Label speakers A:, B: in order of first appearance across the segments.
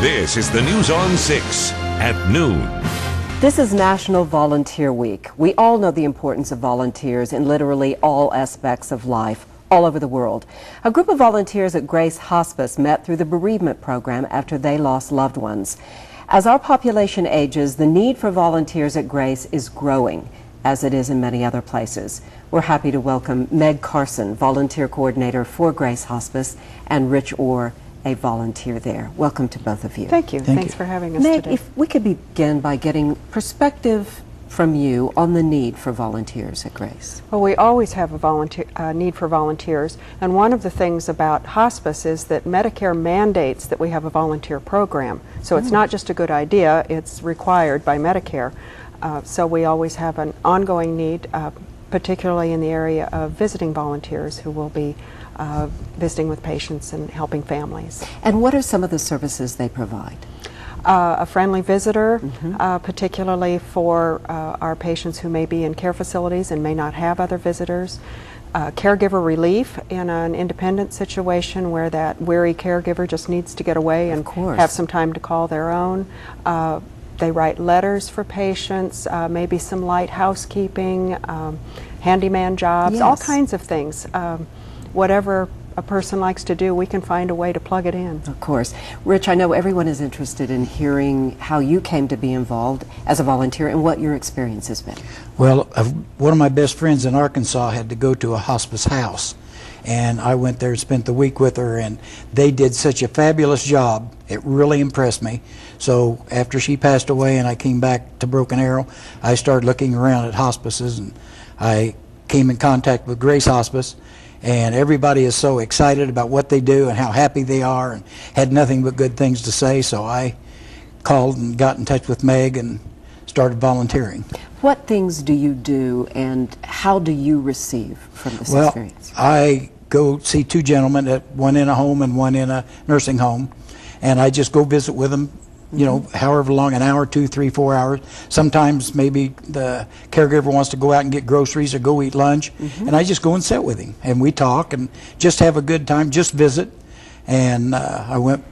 A: This is the News on 6 at noon.
B: This is National Volunteer Week. We all know the importance of volunteers in literally all aspects of life all over the world. A group of volunteers at Grace Hospice met through the bereavement program after they lost loved ones. As our population ages, the need for volunteers at Grace is growing, as it is in many other places. We're happy to welcome Meg Carson, volunteer coordinator for Grace Hospice, and Rich Orr, a volunteer there. Welcome to both of you.
C: Thank you. Thanks for having us
B: Meg,
C: today.
B: if we could begin by getting perspective from you on the need for volunteers at Grace.
C: Well, we always have a need for volunteers, and one of the things about hospice is that Medicare mandates that we have a volunteer program. So it's not just a good idea, it's required by Medicare. So we always have an ongoing need, particularly in the area of visiting volunteers who will be visiting with patients and helping families.
B: And what are some of the services they provide?
C: A friendly visitor, particularly for our patients who may be in care facilities and may not have other visitors. Caregiver relief in an independent situation where that weary caregiver just needs to get away and have some time to call their own. They write letters for patients, maybe some light housekeeping, handyman jobs, all kinds of things. Whatever a person likes to do, we can find a way to plug it in.
B: Of course. Rich, I know everyone is interested in hearing how you came to be involved as a volunteer and what your experience has been.
D: Well, one of my best friends in Arkansas had to go to a hospice house, and I went there and spent the week with her, and they did such a fabulous job. It really impressed me. So after she passed away and I came back to Broken Arrow, I started looking around at hospices, and I came in contact with Grace Hospice. And everybody is so excited about what they do and how happy they are and had nothing but good things to say. So I called and got in touch with Meg and started volunteering.
B: What things do you do and how do you receive from this experience?
D: I go see two gentlemen, one in a home and one in a nursing home. And I just go visit with them, you know, however long, an hour, 2, 3, 4 hours. Sometimes maybe the caregiver wants to go out and get groceries or go eat lunch, and I just go and sit with him, and we talk and just have a good time, just visit. And I went,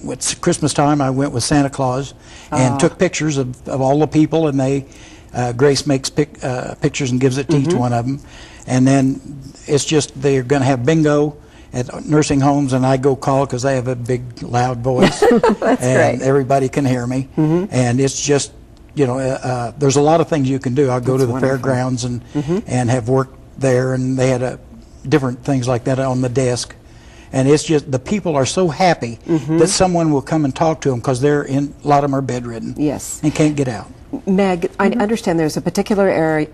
D: with Christmas time, I went with Santa Claus and took pictures of all the people, and they, Grace makes pictures and gives it to each one of them. And then it's just, they're going to have bingo at nursing homes, and I go call because I have a big, loud voice.
B: That's
D: and
B: great.
D: Everybody can hear me. And it's just, you know, there's a lot of things you can do. I'll go to the fairgrounds and have worked there, and they had different things like that on the desk. And it's just, the people are so happy that someone will come and talk to them because a lot of them are bedridden.
B: Yes.
D: And can't get out.
B: Meg, I understand there's a particular area,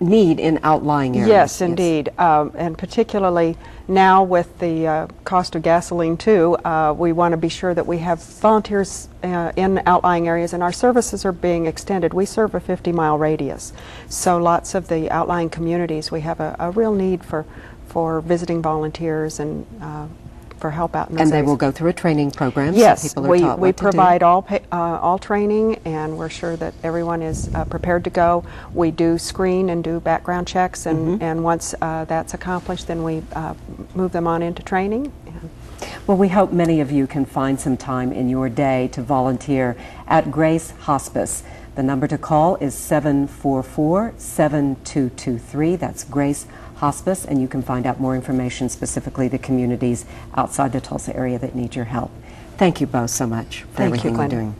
B: need in outlying areas.
C: Yes, indeed. And particularly now with the cost of gasoline too, we want to be sure that we have volunteers in outlying areas, and our services are being extended. We serve a 50-mile radius. So lots of the outlying communities, we have a real need for visiting volunteers and for help out in those
B: And they
C: areas.
B: will go through a training program.
C: Yes,
B: so people are taught
C: we
B: what to do.
C: provide all training, and we're sure that everyone is prepared to go. We do screen and do background checks, and once that's accomplished, then we move them on into training.
B: Well, we hope many of you can find some time in your day to volunteer at Grace Hospice. The number to call is 744-7223. That's Grace Hospice, and you can find out more information, specifically the communities outside the Tulsa area that need your help. Thank you both so much for everything you're doing.